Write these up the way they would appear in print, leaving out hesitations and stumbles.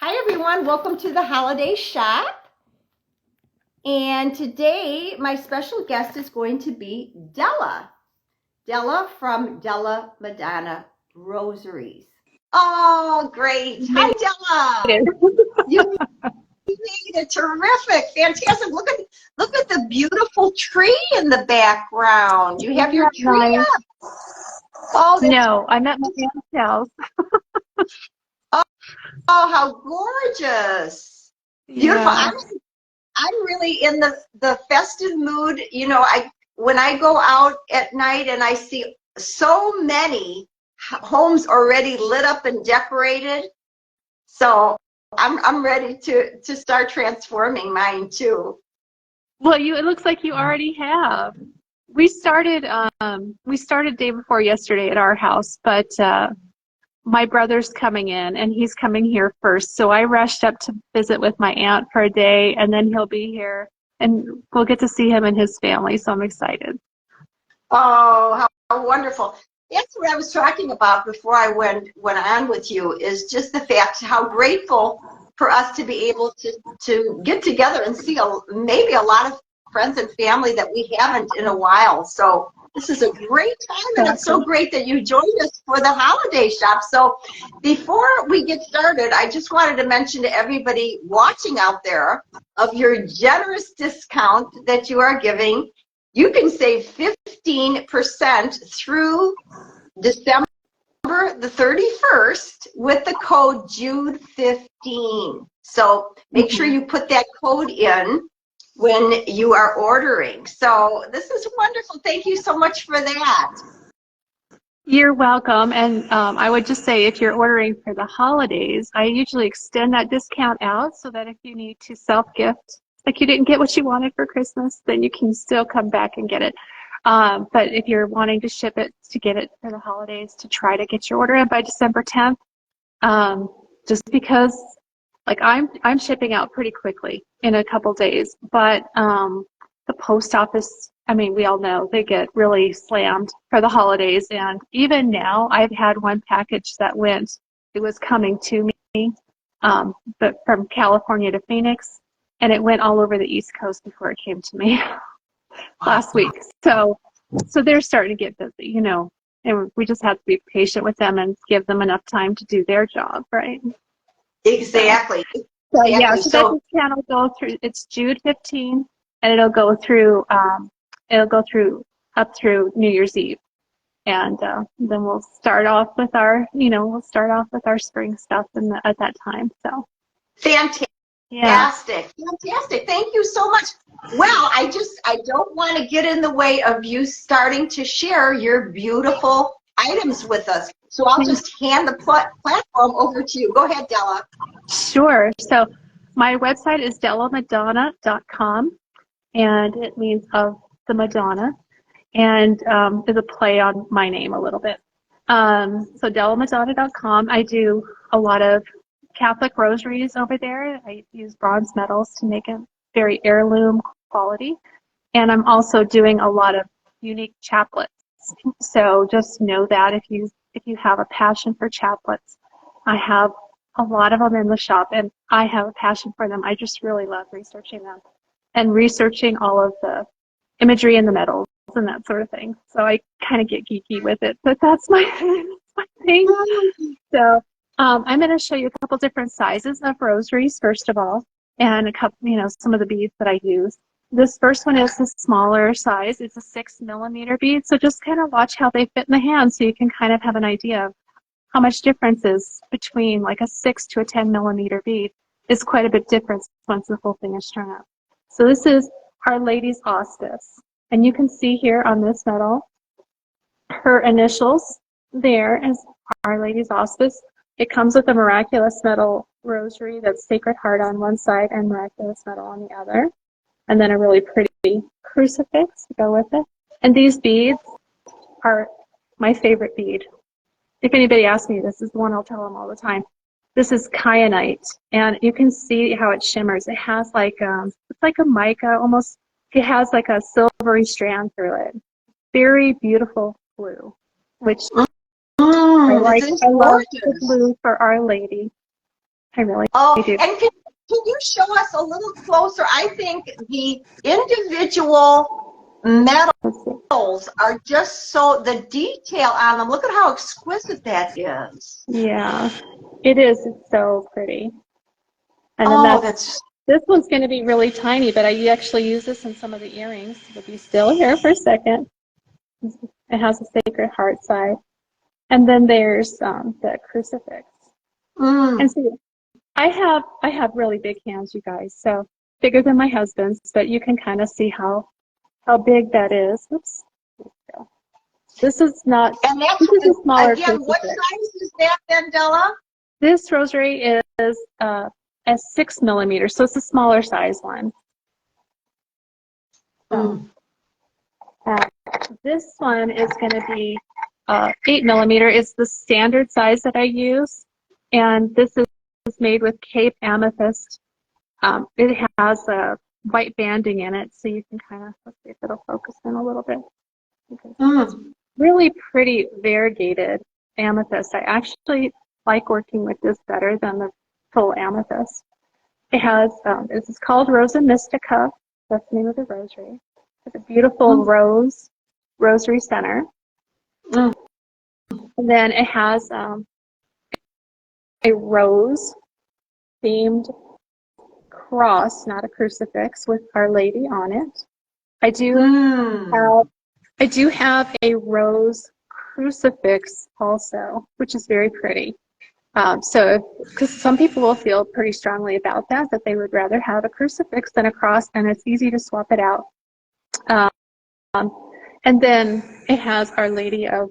Hi everyone, welcome to the holiday shop. And today my special guest is going to be Della. Della from Della Madonna Rosaries. Oh, great. Hi Della. You made it terrific. Fantastic. Look at the beautiful tree in the background. You have your tree up. Oh, no, I'm at my aunt's house. Oh, how gorgeous. Beautiful. Yeah. I'm really in the festive mood. You know, when I go out at night and I see so many homes already lit up and decorated, so I'm ready to start transforming mine too. Well, it looks like you already have. We started day before yesterday at our house, but my brother's coming in and he's coming here first. So I rushed up to visit with my aunt for a day, and then he'll be here and we'll get to see him and his family. So I'm excited. Oh, how wonderful. That's what I was talking about before I went on with you, is just the fact how grateful for us to be able to get together and see maybe a lot of friends and family that we haven't in a while. So this is a great time, and it's so great that you joined us for the holiday shop. So before we get started, I just wanted to mention to everybody watching out there of your generous discount that you are giving. You can save 15% through December the 31st with the code Jude15. So make sure you put that code in when you are ordering. So this is wonderful. Thank you so much for that. You're welcome. And I would just say, if you're ordering for the holidays, I usually extend that discount out so that if you need to self-gift, like you didn't get what you wanted for Christmas, then you can still come back and get it. But if you're wanting to ship it, to get it for the holidays, to try to get your order in by December 10th, just because like I'm shipping out pretty quickly in a couple days, but the post office, I mean, we all know they get really slammed for the holidays. And even now, I've had one package that it was coming to me, but from California to Phoenix, and it went all over the East Coast before it came to me last week. So they're starting to get busy, you know, and we just have to be patient with them and give them enough time to do their job, right? Exactly. So yeah, so that discount will go through, it's Jude 15, and it'll go through up through New Year's Eve. And then we'll start off with our spring stuff at that time. So fantastic. Yeah. Fantastic. Thank you so much. Well, I don't want to get in the way of you starting to share your beautiful items with us. So I'll just hand the platform over to you. Go ahead, Della. Sure. So my website is dellamaddonarosaries.com, and it means of the Madonna, and is a play on my name a little bit. So dellamaddonarosaries.com. I do a lot of Catholic rosaries over there. I use bronze metals to make it very heirloom quality. And I'm also doing a lot of unique chaplets. So just know that if you have a passion for chaplets, I have a lot of them in the shop, and I have a passion for them. I just really love researching them and researching all of the imagery and the metals and that sort of thing. So I kind of get geeky with it, but that's my thing. So I'm going to show you a couple different sizes of rosaries, first of all, and a couple, some of the beads that I use. This first one is a smaller size. It's a 6mm bead. So just kind of watch how they fit in the hand, so you can kind of have an idea of how much difference is between like a 6 to a 10mm bead. Is quite a bit difference once the whole thing is strung up. So this is Our Lady's Auspice. And you can see here on this metal, her initials there is Our Lady's Auspice. It comes with a miraculous metal rosary that's Sacred Heart on one side and miraculous metal on the other. And then a really pretty crucifix to go with it. And these beads are my favorite bead. If anybody asks me, this is the one I'll tell them all the time. This is kyanite, and you can see how it shimmers. It has like it's like a mica almost. It has like a silvery strand through it. Very beautiful blue, which I love the blue for Our Lady. I really Oh, do. and can you show us a little closer? I think the individual metals are just so, the detail on them, look at how exquisite that is. Yeah, it is. It's so pretty. And then Oh, that's, this one's going to be really tiny, but I actually use this in some of the earrings. It'll be still here for a second. It has a Sacred Heart side. And then there's the crucifix. And so I have really big hands, you guys, so bigger than my husband's, but you can kind of see how big that is. Oops. This is not, and that's, this is a smaller again, crucifix. what size is that then, Della? This rosary is a 6 millimeter, so it's a smaller size one. This one is going to be 8 millimeter. It's the standard size that I use, and this is made with Cape amethyst. It has a white banding in it, so you can kind of, let's see if it'll focus in a little bit. It's really pretty variegated amethyst. I actually like working with this better than the full amethyst. It has, this is called Rosa Mystica. That's the name of the rosary. It's a beautiful rosary center. And then it has a rose themed cross, not a crucifix, with Our Lady on it. I do have a rose crucifix also, which is very pretty. Because some people will feel pretty strongly about that they would rather have a crucifix than a cross, and it's easy to swap it out. And then it has Our Lady of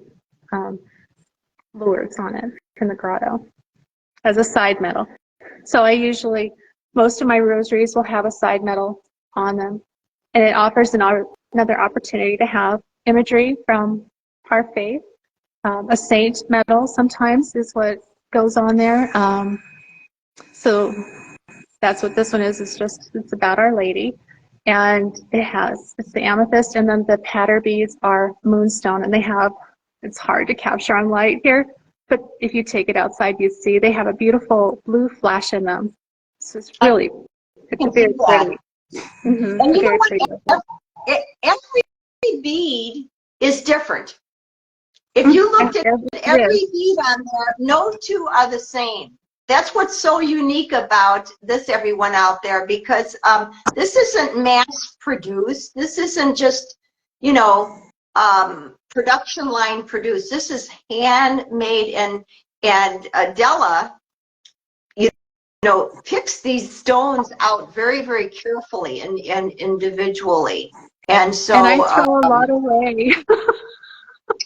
Lourdes on it from the grotto as a side medal. So most of my rosaries will have a side medal on them, and it offers another opportunity to have imagery from our faith. A saint medal sometimes is what goes on there. So that's what this one is. It's about Our Lady. And it's the amethyst, and then the patter beads are moonstone, and it's hard to capture on light here, but if you take it outside, you see they have a beautiful blue flash in them. So it's very pretty. And you know what? Every bead is different. If you looked at every bead on there, no two are the same. That's what's so unique about this, everyone out there, because this isn't mass produced. This isn't just, production line produced. This is handmade, and Della, picks these stones out very, very carefully and individually. And so, and I throw a lot away.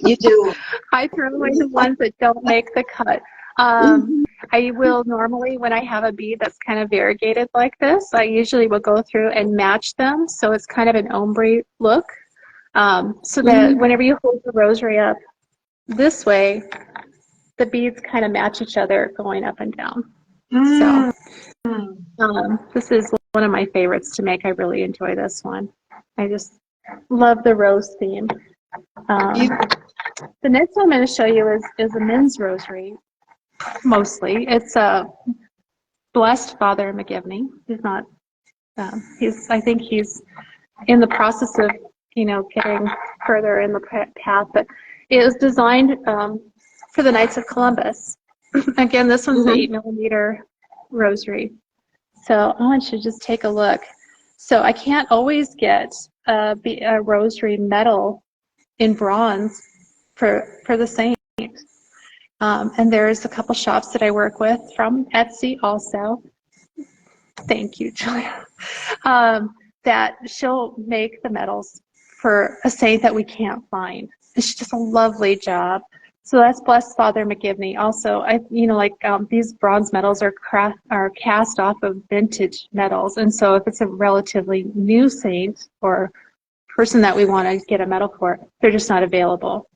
You do. I throw away the ones that don't make the cut. I will normally, when I have a bead that's kind of variegated like this, I usually will go through and match them, so it's kind of an ombre look, so that whenever you hold the rosary up this way, the beads kind of match each other going up and down. So this is one of my favorites to make. I really enjoy this one. I just love the rose theme. The next one I'm going to show you is a men's rosary, mostly. It's a blessed Father McGivney. He's not, I think he's in the process of, getting further in the path, but it was designed for the Knights of Columbus. Again, this one's an 8 millimeter rosary. So I want you to just take a look. So I can't always get a rosary medal in bronze for the saint. And there's a couple shops that I work with from Etsy also. Thank you, Julia. That she'll make the medals for a saint that we can't find. It's just a lovely job. So that's Blessed Father McGivney. Also, these bronze medals are cast off of vintage medals, and so if it's a relatively new saint or person that we want to get a medal for, they're just not available.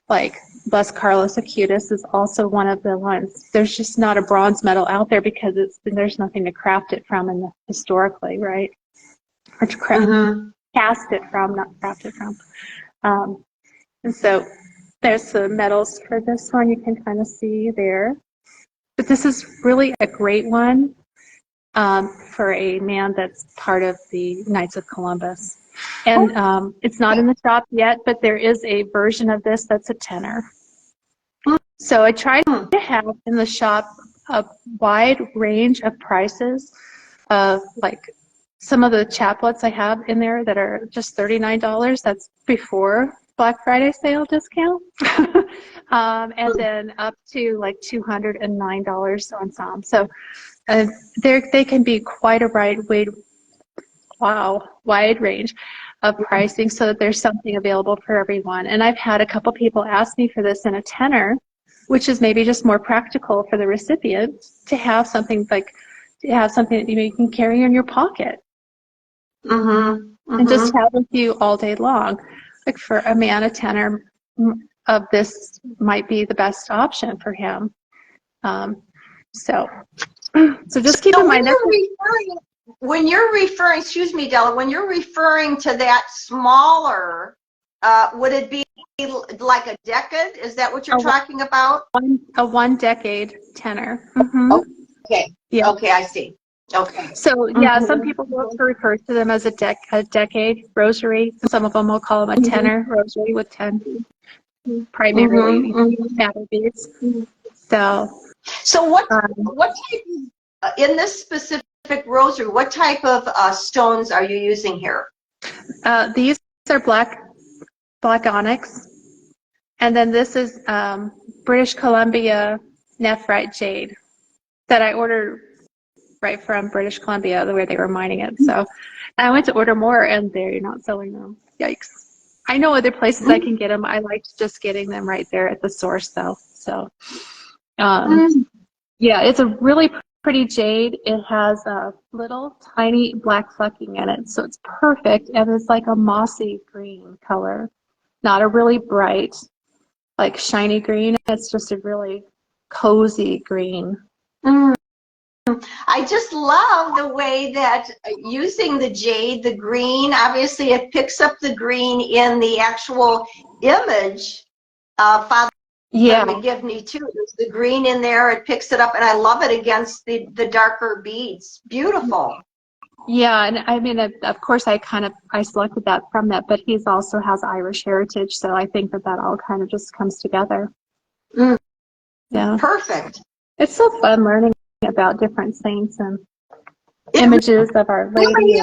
Like Blessed Carlos Acutis is also one of the ones. There's just not a bronze medal out there because there's nothing to craft it from historically, right? Or to cast it from, not craft it from. And so there's the medals for this one. You can kind of see there. But this is really a great one for a man that's part of the Knights of Columbus. And it's not in the shop yet, but there is a version of this that's a tenner. So I tried to have in the shop a wide range of prices of like some of the chaplets I have in there that are just $39. That's before Black Friday sale discount. And then up to like $209 on some. So they can be quite a wide range of pricing so that there's something available for everyone. And I've had a couple people ask me for this in a tenner, which is maybe just more practical for the recipient to have something that you can carry in your pocket and just have with you all day long. Like for a man, a tenner of this might be the best option for him. So just keep in mind that when you're referring, excuse me, Della, when you're referring to that smaller, would it be like a decade? Is that what you're talking about? A 1 decade tenner. Okay. Yeah. Okay, I see. Okay. So yeah, some people will refer to them as a decade rosary. Some of them will call them a tenner rosary with 10 primarily matter beads. So what type of, in this specific rosary, what type of stones are you using here? These are black onyx, and then this is British Columbia nephrite jade that I ordered right from British Columbia, the way they were mining it. So I went to order more, and they're not selling them. Yikes. I know other places I can get them. I liked just getting them right there at the source, though. So, yeah, it's a really pretty jade. It has a little tiny black flecking in it, so it's perfect, and it's like a mossy green color, not a really bright, like shiny green. It's just a really cozy green. I just love the way that using the jade, the green, obviously it picks up the green in the actual image. Father Give Me too. There's the green in there. It picks it up, and I love it against the darker beads. Beautiful. Yeah, and I mean, of course, I selected that from that, but he also has Irish heritage, so I think that all kind of just comes together. Yeah. Perfect. It's so fun learning about different saints and images of Our Lady.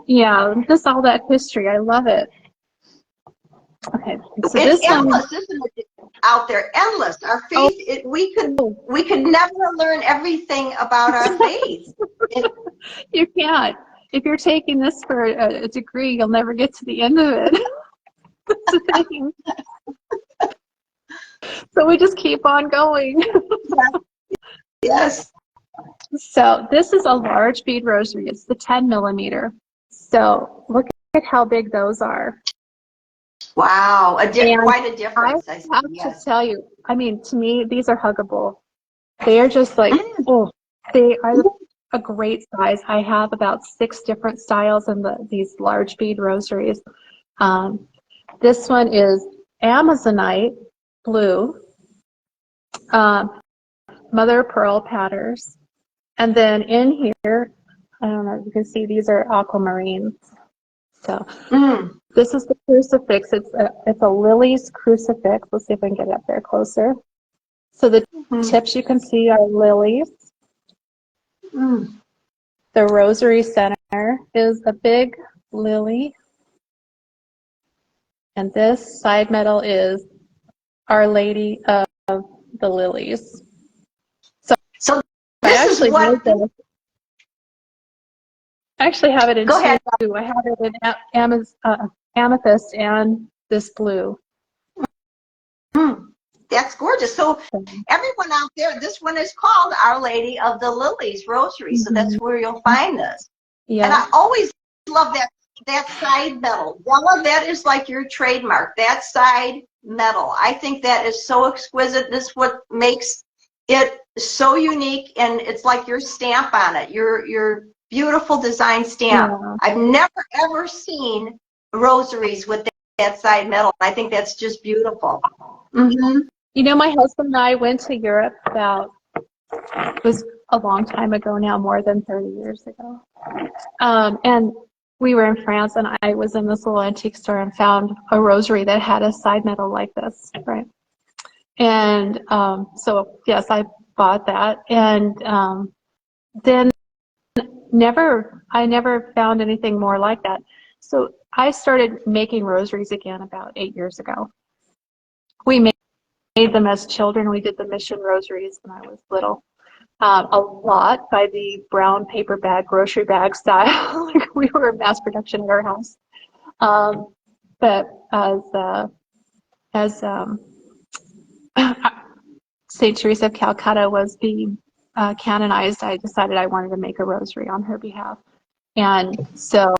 Yeah, just all that history. I love it. Okay, so it's endless, isn't it? Out there, endless. Our faith. We could never learn everything about our faith. You can't. If you're taking this for a degree, you'll never get to the end of it. That's the thing. So we just keep on going. Yes. So this is a large bead rosary. It's the 10 millimeter. So look at how big those are. Wow, quite a difference. I have to tell you, I mean, to me, these are huggable. They are just like, they are a great size. I have about 6 different styles in these large bead rosaries. This one is Amazonite blue, mother of pearl patterns, and then in here, I don't know if you can see, these are aquamarines. So this is the crucifix. It's a lilies crucifix. Let's see if I can get it up there closer. So the tips you can see are lilies. The rosary center is a big lily. And this side medal is Our Lady of the Lilies. So this is what... I actually have it in Go ahead. two. I have it in amethyst and this blue. That's gorgeous. So everyone out there, this one is called Our Lady of the Lilies Rosary. So that's where you'll find this. Yeah. And I always love that side medal. Della, that is like your trademark, that side medal. I think that is so exquisite. This is what makes it so unique, and it's like your stamp on it. Your beautiful design stamp. Yeah. I've never ever seen rosaries with that side medal. I think that's just beautiful. You know, my husband and I went to Europe about It was a long time ago now, more than 30 years ago. And we were in France, and I was in this little antique store and found a rosary that had a side medal like this, right? And so, yes, I bought that. And then I never found anything more like that. So I started making rosaries again about 8 years ago. We made them as children. We did the mission rosaries when I was little. A lot by the brown paper bag, grocery bag style. Like we were mass production at our house. But as Saint Teresa of Calcutta was being canonized, I decided I wanted to make a rosary on her behalf. And so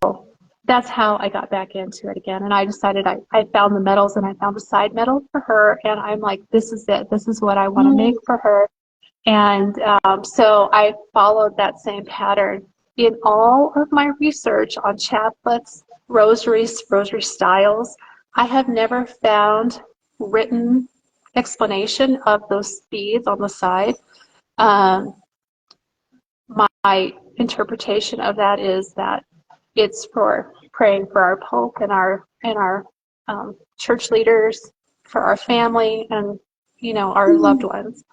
that's how I got back into it again. And I decided I found the medals, and I found a side medal for her. And I'm like, this is it. This is what I want to make for her. And so I followed that same pattern. In all of my research on chaplets, rosaries, rosary styles, I have never found written explanation of those beads on the side. My interpretation of that is that it's for praying for our Pope and our church leaders, for our family, and our loved ones,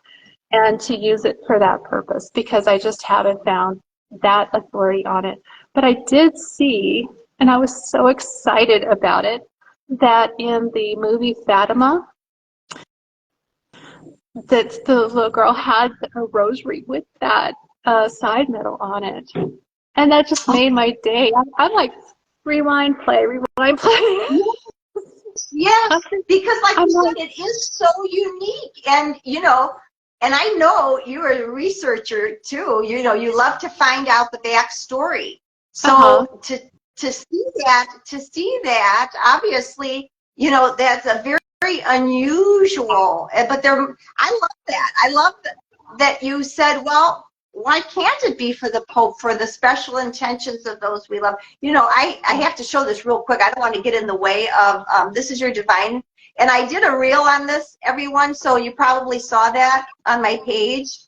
and to use it for that purpose, because I just haven't found that authority on it. But I did see, and I was so excited about it, that in the movie Fatima, that the little girl had a rosary with that side medal on it. And that just made my day. I'm like, rewind, play, rewind, play. Yes, because like you said, it is so unique. And, and I know you're a researcher too. You love to find out the backstory. So to see that, obviously, that's a very, very unusual. But I love that. I love that you said, well, why can't it be for the Pope, for the special intentions of those we love? I have to show this real quick. I don't want to get in the way of, this is your divine. And I did a reel on this, everyone, so you probably saw that on my page.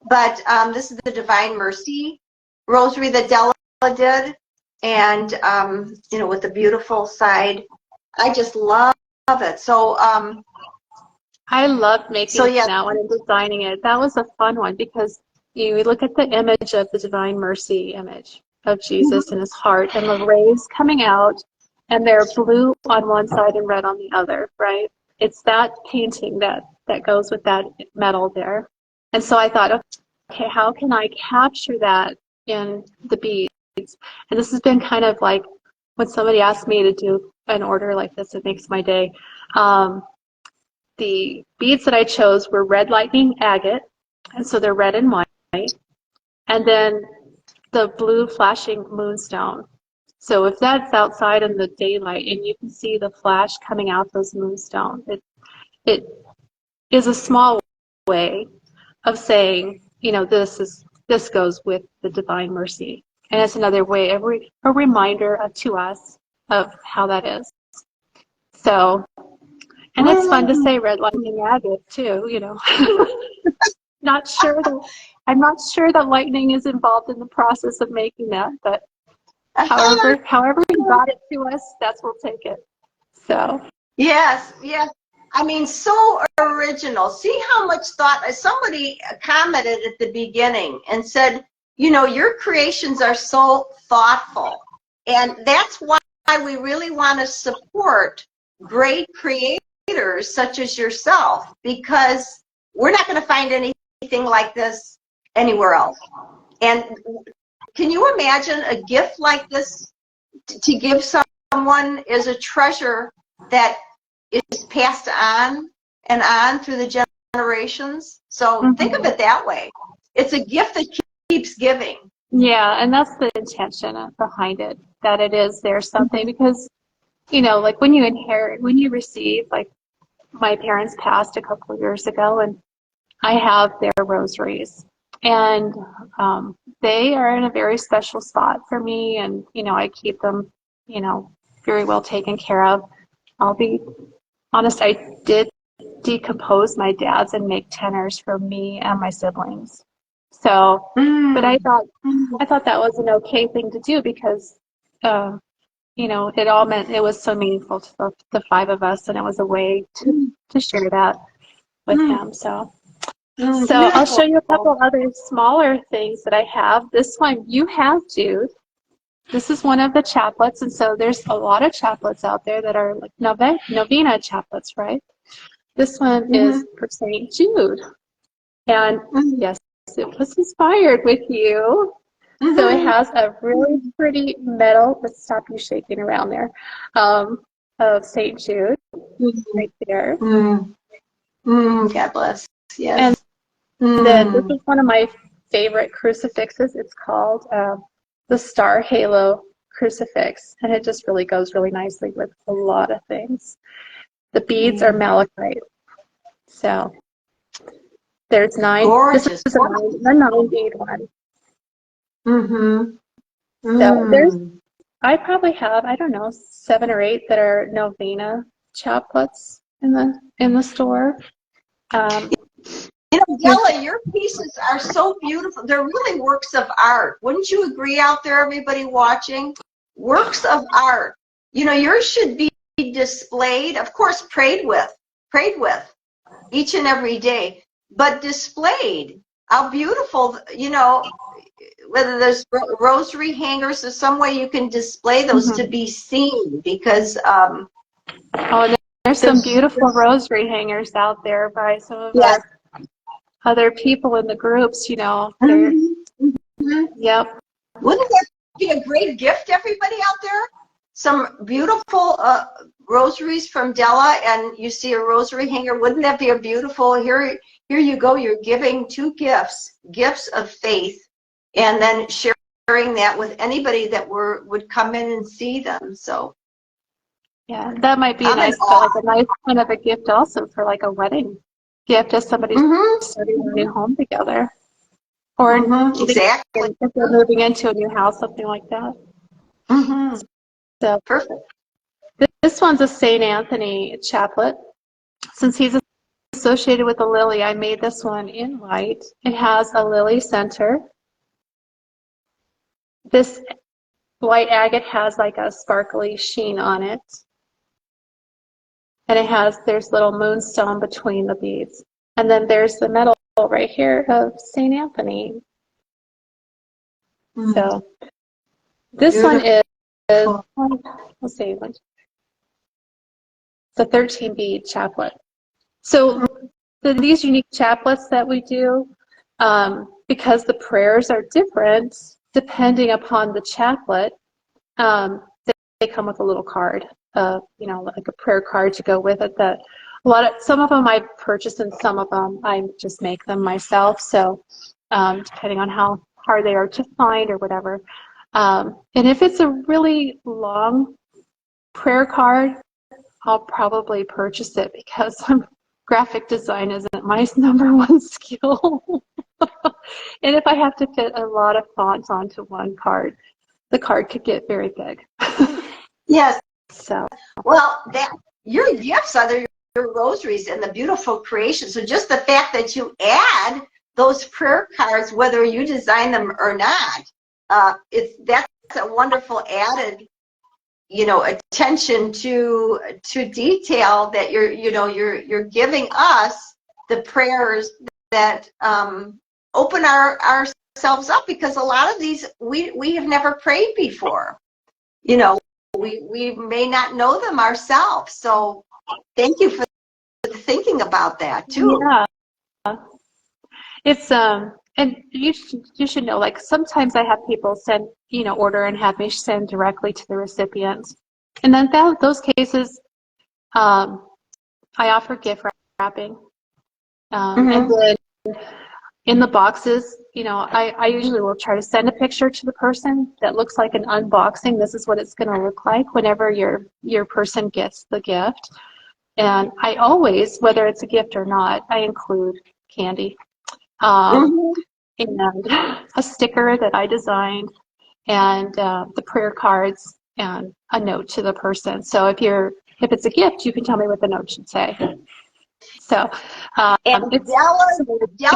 But this is the Divine Mercy rosary that Della did. And, with the beautiful side. I just love it. So, I loved making that one and designing it. That was a fun one, because you look at the image of the Divine Mercy image of Jesus and his heart, and the rays coming out, and they're blue on one side and red on the other, right? It's that painting that goes with that medal there. And so I thought, okay, how can I capture that in the beads? And this has been kind of like when somebody asks me to do an order like this, it makes my day. The beads that I chose were red lightning agate, and so they're red and white. And then the blue flashing moonstone. So if that's outside in the daylight and you can see the flash coming out those moonstones, it is a small way of saying, this goes with the Divine Mercy. And it's another way, a reminder to us of how that is. So, and it's fun to say red lightning agate too, I'm not sure that lightning is involved in the process of making that, but however you got it to us, we'll take it. So. Yes. I mean, so original. See how much thought. Somebody commented at the beginning and said, your creations are so thoughtful. And that's why we really want to support great creators such as yourself, because we're not going to find anything like this anywhere else. And can you imagine a gift like this to give someone is a treasure that is passed on and on through the generations? So think of it that way. It's a gift that keeps giving. Yeah, and that's the intention behind it, that it is there's something, because, like when you receive, like my parents passed a couple of years ago, and I have their rosaries, and they are in a very special spot for me, and, I keep them, very well taken care of. I'll be honest, I did decompose my dad's and make tenors for me and my siblings. So, but I thought Mm. that was an okay thing to do because, you know, it all meant it was so meaningful to the five of us, and it was a way to share that with him. So, I'll Beautiful. show you a couple other smaller things that I have. This one you have, Jude. This is one of the chaplets, and so there's a lot of chaplets out there that are like novena chaplets, right? This one is for St. Jude, and yes, it was inspired with you. So it has a really pretty medal. Let's stop you shaking around there, of St. Jude right there. God bless. Yes. And then this is one of my favorite crucifixes. It's called the Star Halo Crucifix, and it just really goes really nicely with a lot of things. The beads are malachite. So there's 9. Gorgeous. This is a 9-bead one. So there's, I probably have, I don't know, 7 or 8 that are novena chaplets in the store. You know, Della, your pieces are so beautiful. They're really works of art. Wouldn't you agree out there, everybody watching? Works of art. You know, yours should be displayed, of course, prayed with each and every day, but displayed. How beautiful, you know, whether there's rosary hangers or some way you can display those to be seen, because oh, there's some beautiful rosary hangers out there by some of our other people in the groups, you know. Yep. Wouldn't that be a great gift, everybody out there? Some beautiful rosaries from Della, and you see a rosary hanger. Wouldn't that be a beautiful, here you go, you're giving 2 gifts of faith, and then sharing that with anybody that would come in and see them. So yeah, that might be nice, but like a nice kind of a gift also for like a wedding gift if somebody's starting a new home together. Or exactly. if they're moving into a new house, something like that. So perfect. This one's a St. Anthony chaplet. Since he's associated with a lily, I made this one in white. It has a lily center. This white agate has like a sparkly sheen on it. And there's little moonstone between the beads. And then there's the medal right here of St. Anthony. So this one is, let's see, it's a 13-bead chaplet. So these unique chaplets that we do, because the prayers are different depending upon the chaplet, they come with a little card, you know, like a prayer card to go with it. That some of them I purchase and some of them I just make them myself. So depending on how hard they are to find or whatever. And if it's a really long prayer card, I'll probably purchase it because graphic design isn't my #1 skill. And if I have to fit a lot of fonts onto one card, the card could get very big. Yes. So well, your gifts are your rosaries and the beautiful creation. So just the fact that you add those prayer cards, whether you design them or not, that's a wonderful added, you know, attention to detail that you're giving us the prayers that open ourselves up, because a lot of these we have never prayed before. You know, we may not know them ourselves. So thank you for thinking about that too. yeah, it's and you should know, like sometimes I have people send, you know, order and have me send directly to the recipients, and then those cases, I offer gift wrapping, and then in the boxes, you know, I usually will try to send a picture to the person that looks like an unboxing. This is what it's going to look like whenever your person gets the gift. And I always, whether it's a gift or not, I include candy and a sticker that I designed, and the prayer cards and a note to the person. So if it's a gift, you can tell me what the note should say. So And it's Della's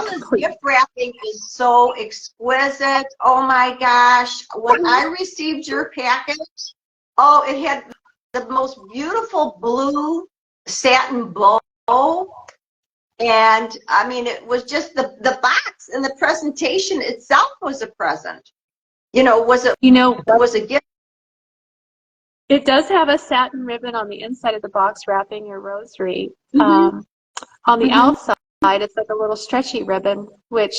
complete. gift wrapping is so exquisite. Oh my gosh. When I received your package, oh, it had the most beautiful blue satin bow. And I mean, it was just the box and the presentation itself was a present. Was a gift. It does have a satin ribbon on the inside of the box wrapping your rosary. Mm-hmm. On the Mm-hmm. outside, it's like a little stretchy ribbon, which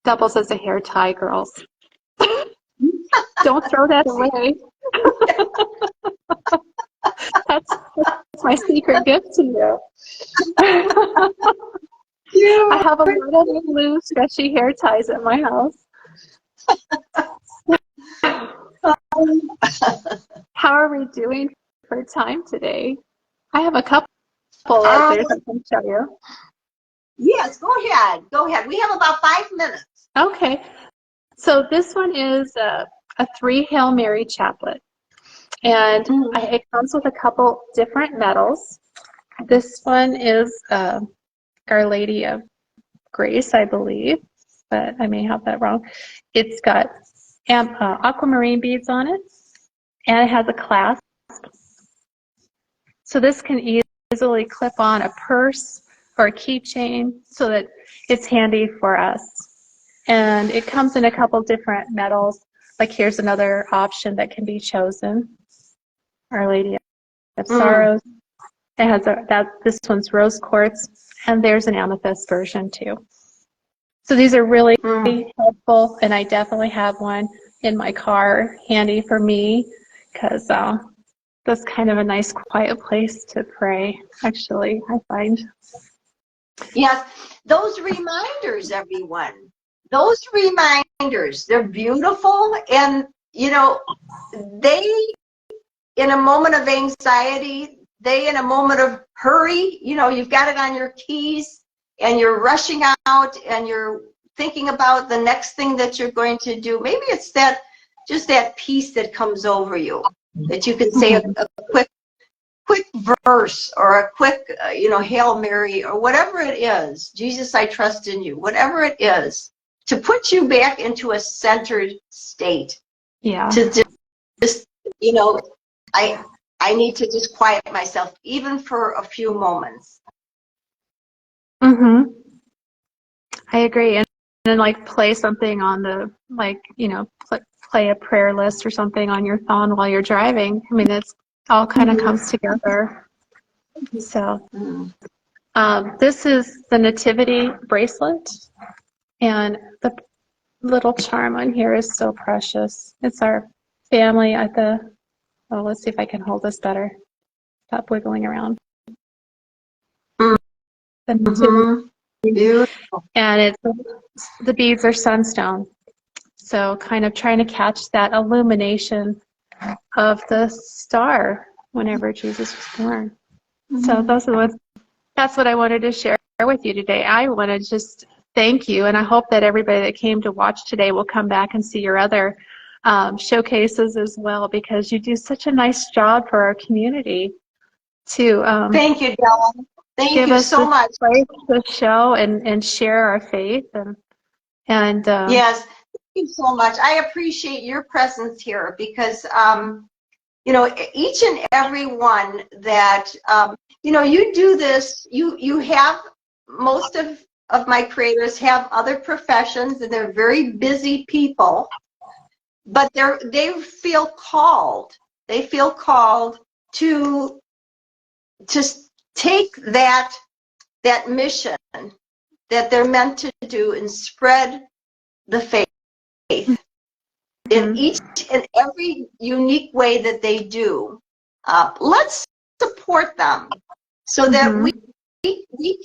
doubles as a hair tie, girls. Don't throw that away. That's my secret gift to you. I have a lot of blue stretchy hair ties at my house. How are we doing for time today? I have a couple of things I can show you. Yes, go ahead. Go ahead. We have about 5 minutes. Okay. So this one is a 3 Hail Mary chaplet. And it comes with a couple different medals. This one is Our Lady of Grace, I believe, but I may have that wrong. It's got aquamarine beads on it, and it has a clasp. So this can easily clip on a purse or a keychain so that it's handy for us. And it comes in a couple different metals. Like here's another option that can be chosen. Our Lady of Sorrows. It has this one's rose quartz, and there's an amethyst version too. So these are really helpful, and I definitely have one in my car handy for me because that's kind of a nice quiet place to pray, actually, I find. Yes, those reminders, everyone. Those reminders, they're beautiful, and they, in a moment of anxiety, they in a moment of hurry, you've got it on your keys and you're rushing out and you're thinking about the next thing that you're going to do. Maybe it's just that peace that comes over you, that you can say a quick verse or a quick Hail Mary or whatever it is. Jesus, I trust in you. Whatever it is, to put you back into a centered state. Yeah. To just I need to just quiet myself, even for a few moments. I agree. And then like play something on the, play a prayer list or something on your phone while you're driving. I mean, it's all kind of comes together. So this is the nativity bracelet, and the little charm on here is so precious. It's our family at let's see if I can hold this better. Stop wiggling around. The nativity. Beautiful. And the beads are sunstone. So kind of trying to catch that illumination of the star whenever Jesus was born. So that's what I wanted to share with you today. I want to just thank you, and I hope that everybody that came to watch today will come back and see your other showcases as well, because you do such a nice job for our community to thank you, Della. Thank you so much. Place to show and share our faith and yes, thank you so much. I appreciate your presence here because each and every one that you do this. You have most of my creators have other professions and they're very busy people, but they feel called. They feel called to take that mission that they're meant to do and spread the faith in each and every unique way that they do. Let's support them so that we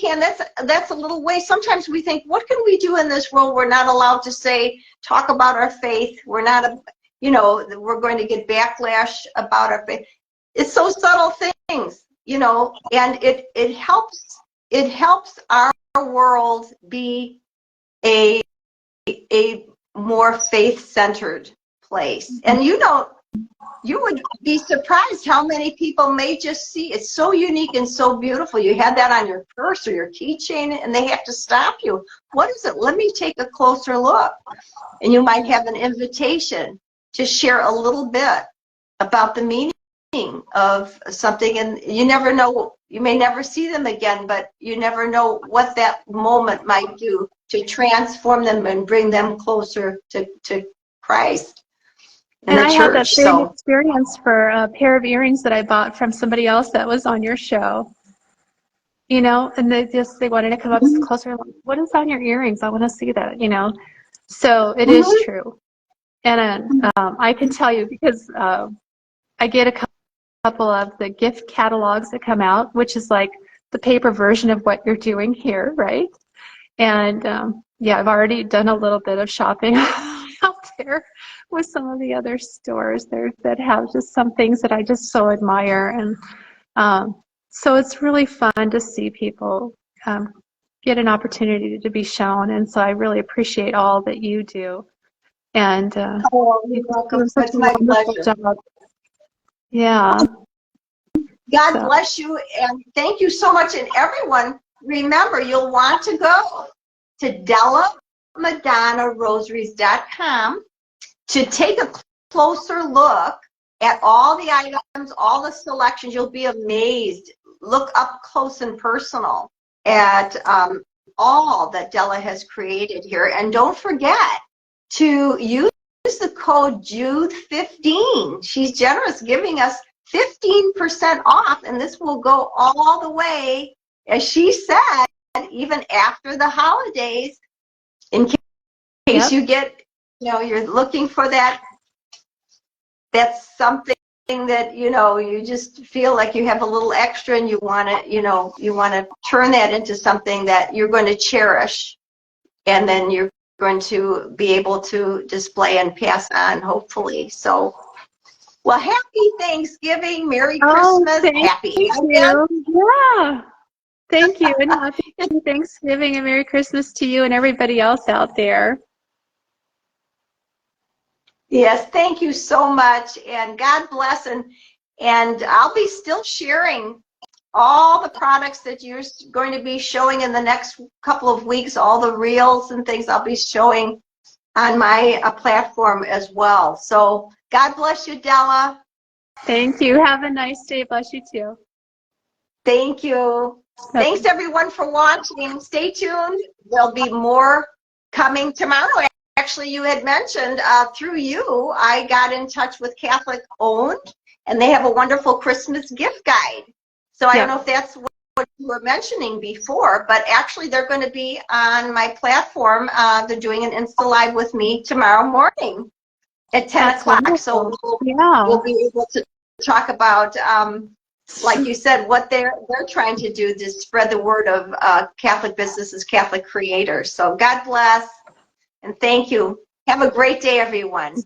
can. That's a little way. Sometimes we think, what can we do in this world? We're not allowed to talk about our faith. We're not, we're going to get backlash about our faith. It's so subtle things, and it helps our world be a more faith-centered place. And you would be surprised how many people may just see it's so unique and so beautiful. You had that on your purse or your keychain, and they have to stop you. What is it? Let me take a closer look. And you might have an invitation to share a little bit about the meaning of something, and you never know, you may never see them again, but you never know what that moment might do to transform them and bring them closer to Christ and And the I had that church. same So experience for a pair of earrings that I bought from somebody else that was on your show. You know, and they wanted to come up closer. Like, what is on your earrings? I want to see that. You know, so it is true. And I can tell you because I get a couple of the gift catalogs that come out, which is like the paper version of what you're doing here, right? And yeah, I've already done a little bit of shopping out there with some of the other stores there that have just some things that I just so admire. And so it's really fun to see people get an opportunity to be shown. And so I really appreciate all that you do. And you're you welcome. do such It's a my wonderful pleasure. job. Yeah. God So, bless you, and thank you so much. And everyone, remember, you'll want to go to dellamaddonarosaries.com to take a closer look at all the items, all the selections. You'll be amazed. Look up close and personal at all that Della has created here. And don't forget to use the code Jude15. She's generous, giving us 15% off, and this will go all the way, as she said, even after the holidays, in case yep. you get, you're looking for that's something that, you just feel like you have a little extra and you want to, you want to turn that into something that you're going to cherish, and then you're going to be able to display and pass on, hopefully. So, well, happy Thanksgiving, Merry Oh, Christmas, thank Happy Advent. you. Yeah. Thank you. And happy Thanksgiving and Merry Christmas to you and everybody else out there. Yes, thank you so much, and God bless. And I'll be still sharing all the products that you're going to be showing in the next couple of weeks, all the reels and things I'll be showing on my platform as well. So God bless you, Della. Thank you. Have a nice day. Bless you too. Thank you. Okay. Thanks everyone for watching. Stay tuned. There'll be more coming tomorrow. Actually, you had mentioned through you, I got in touch with Catholic Owned, and they have a wonderful Christmas gift guide. So I don't know if that's what you were mentioning before, but actually they're going to be on my platform. They're doing an Insta Live with me tomorrow morning at 10 That's o'clock. wonderful. So Yeah. we'll be able to talk about, like you said, what they're trying to do to spread the word of Catholic businesses, Catholic creators. So God bless, and thank you. Have a great day, everyone.